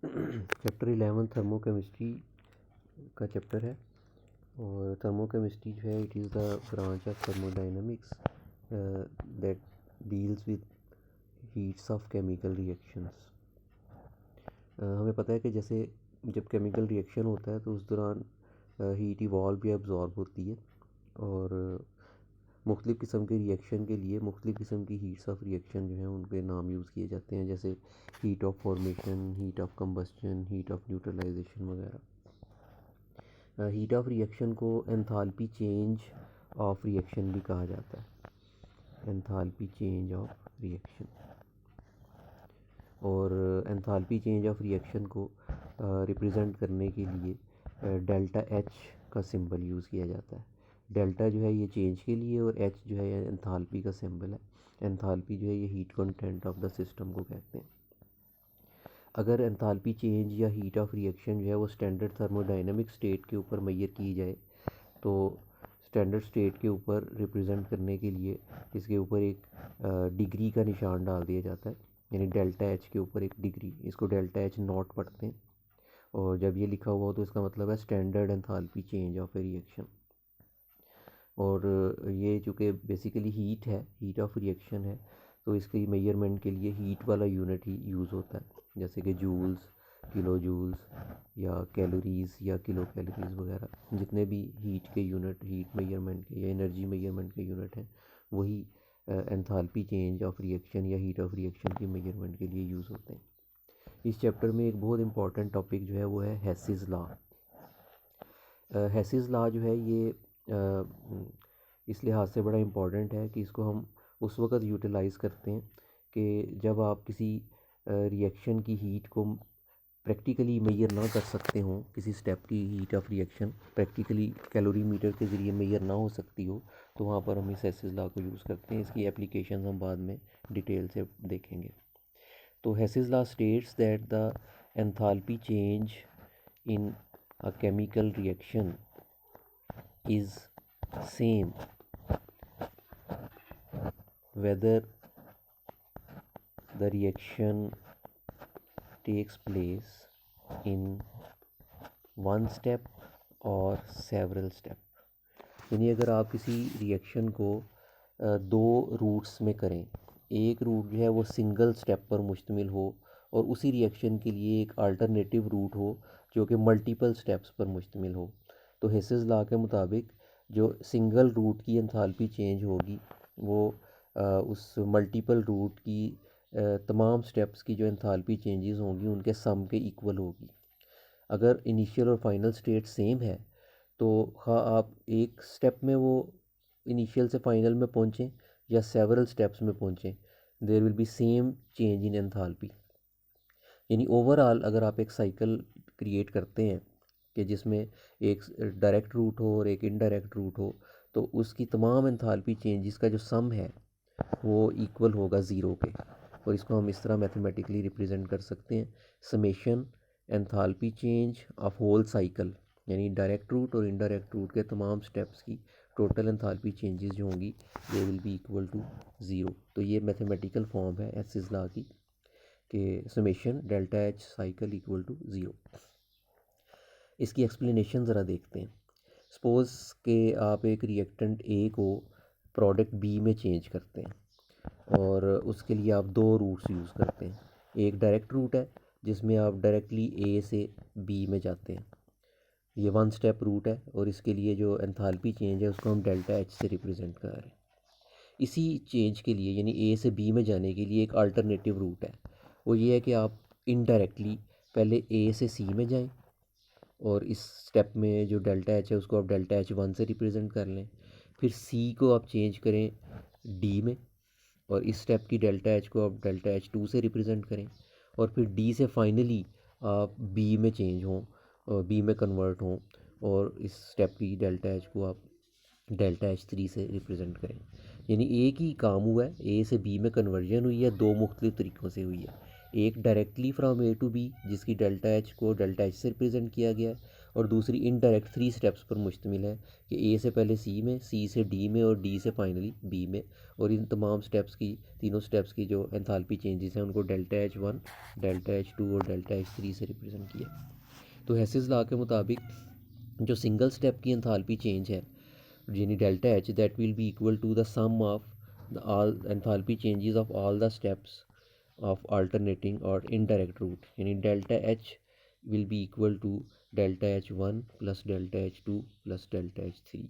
Chapter 11 thermochemistry का chapter है। और थर्मोकेमिस्ट्री जो है it is the branch of thermodynamics that deals with heats of chemical reactions. हमें पता है कि जैसे जब केमिकल रिएक्शन होता है तो उस दौरान हीट इवॉल्व या अब्जॉर्ब होती है, और मुख्तलिफ़ किस्म के रिएक्शन के लिए मुख्तलिफ़ किस्म की हीट्स ऑफ रिएक्शन जो हैं उनके नाम यूज़ किए जाते हैं, जैसे heat of formation, heat of combustion, heat of neutralization वगैरह। हीट ऑफ रिएक्शन को एंथैल्पी चेंज ऑफ रिएक्शन भी कहा जाता है, एंथैल्पी चेंज ऑफ रिएक्शन। और एंथैल्पी चेंज ऑफ रिएक्शन को रिप्रेजेंट करने के लिए डेल्टा एच का सिंबल यूज़ किया जाता है। डेल्टा जो है ये चेंज के लिए, और एच जो है ये एंथैल्पी का सिंबल है। एंथैल्पी जो है ये heat content of the system को कहते हैं। अगर एंथैल्पी चेंज या हीट ऑफ रिएक्शन जो है वो स्टैंडर्ड थर्मोडायनेमिक स्टेट के ऊपर मैयर की जाए, तो स्टैंडर्ड स्टेट के ऊपर रिप्रेजेंट करने के लिए इसके ऊपर एक डिग्री का निशान डाल दिया जाता है, यानी डेल्टा एच के ऊपर एक डिग्री, इसको डेल्टा एच नॉट पढ़ते हैं। और जब ये लिखा हुआ हो तो इसका मतलब है standard enthalpy change of A reaction. और ये चूँकि बेसिकली हीट है, हीट ऑफ रिएक्शन है, तो इसकी मेजरमेंट के लिए हीट वाला यूनिट ही यूज़ होता है, जैसे कि जूल्स, किलो जूल्स या कैलोरीज़ या किलो कैलोरीज़ वगैरह। जितने भी हीट के यूनिट, हीट मेजरमेंट के या एनर्जी मेजरमेंट के यूनिट हैं, वही एंथैल्पी चेंज ऑफ रिएक्शन या हीट ऑफ रिएक्शन की मेजरमेंट के लिए यूज़ होते हैं। इस चैप्टर में एक बहुत इंपॉर्टेंट टॉपिक जो है वो है हेसिस लॉ। हेसिस लॉ जो है ये इस लिहाज से बड़ा इम्पॉर्टेंट है कि इसको हम उस वक़्त यूटिलाइज़ करते हैं कि जब आप किसी रिएक्शन की हीट को प्रैक्टिकली मेजर ना कर सकते हों, किसी स्टेप की heat of reaction practically calorimeter के ज़रिए मेजर ना हो सकती हो, तो वहाँ पर हम इस हेसिस लॉ को यूज़ करते हैं। इसकी एप्लीकेशन हम बाद में डिटेल से देखेंगे। तो Hess's law states that the enthalpy change in a chemical reaction is same whether the reaction takes place in one step or several step। यानी अगर आप किसी रिएक्शन को दो रूट्स में करें, एक रूट जो है वो सिंगल स्टेप पर मुश्तमिल हो और उसी रिएक्शन के लिए एक अल्टरनेटिव रूट हो जो कि मल्टीपल स्टेप्स पर मुश्तमिल हो, तो हेसिस लॉ के मुताबिक जो सिंगल रूट की एंथैल्पी चेंज होगी वो उस मल्टीपल रूट की तमाम स्टेप्स की जो एंथैल्पी चेंजेस होंगी उनके सम के इक्वल होगी। अगर इनिशियल और फाइनल स्टेट सेम है तो हाँ आप एक स्टेप में वो इनिशियल से फाइनल में पहुँचें या सेवरल स्टेप्स में पहुँचें, there will be same change in enthalpy. यानी ओवरऑल अगर आप एक साइकिल क्रिएट करते हैं कि जिसमें एक डायरेक्ट रूट हो और एक इनडायरेक्ट रूट हो, तो उसकी तमाम एंथैल्पी चेंजेस का जो सम है वो इक्वल होगा ज़ीरो के। और इसको हम इस तरह मैथमेटिकली रिप्रेजेंट कर सकते हैं, summation enthalpy change of whole cycle, यानी डायरेक्ट रूट और इनडायरेक्ट रूट के तमाम स्टेप्स की टोटल एंथैल्पी चेंजेस जो होंगी they will be equal to zero. तो ये मैथमेटिकल फॉर्म है हेसिस लॉ की कि summation delta H cycle equal to zero. इसकी एक्सप्लेनेशन ज़रा देखते हैं। सपोज़ कि आप एक रिएक्टेंट ए को प्रोडक्ट बी में चेंज करते हैं और उसके लिए आप दो रूट्स यूज़ करते हैं। एक डायरेक्ट रूट है जिसमें आप डायरेक्टली ए से बी में जाते हैं, ये वन स्टेप रूट है, और इसके लिए जो एंथैल्पी चेंज है उसको हम डेल्टा एच से रिप्रेजेंट कर रहे हैं। इसी चेंज के लिए यानी ए से बी में जाने के लिए एक अल्टरनेटिव रूट है, वो ये है कि आप इनडायरेक्टली पहले ए से सी में जाएं और इस स्टेप में जो डेल्टा एच है उसको आप डेल्टा एच वन से रिप्रेजेंट कर लें। फिर सी को आप चेंज करें डी में और इस स्टेप की डेल्टा एच को आप डेल्टा एच टू से रिप्रेजेंट करें, और फिर डी से फाइनली आप बी में चेंज हों और बी में कन्वर्ट हों और इस स्टेप की डेल्टा एच को आप डेल्टा एच थ्री से रिप्रेजेंट करें। यानी एक ही काम हुआ है, ए से बी में कन्वर्जन हुई है, दो मुख्तलिफ तरीक़ों से हुई है। एक directly from A to B जिसकी डेल्टा एच को डेल्टा एच से रिप्रेजेंट किया गया है, और दूसरी इनडायरेक्ट 3 स्टेप्स पर मुश्तमिल है कि ए से पहले सी में, सी से डी में और डी से फाइनली बी में। और इन तमाम स्टेप्स की, तीनों स्टेप्स की जो एंथैल्पी चेंजेस हैं उनको delta H one, delta H two और डेल्टा एच थ्री से रिप्रेजेंट किया। तो हेसिस लॉ के मुताबिक जो सिंगल स्टेप की एंथैल्पी चेंज है यानी delta H, that will be equal to the sum of the all enthalpy changes of all the steps of alternating or indirect route, यानी delta H will be equal to delta H1 plus delta H2 plus delta H3।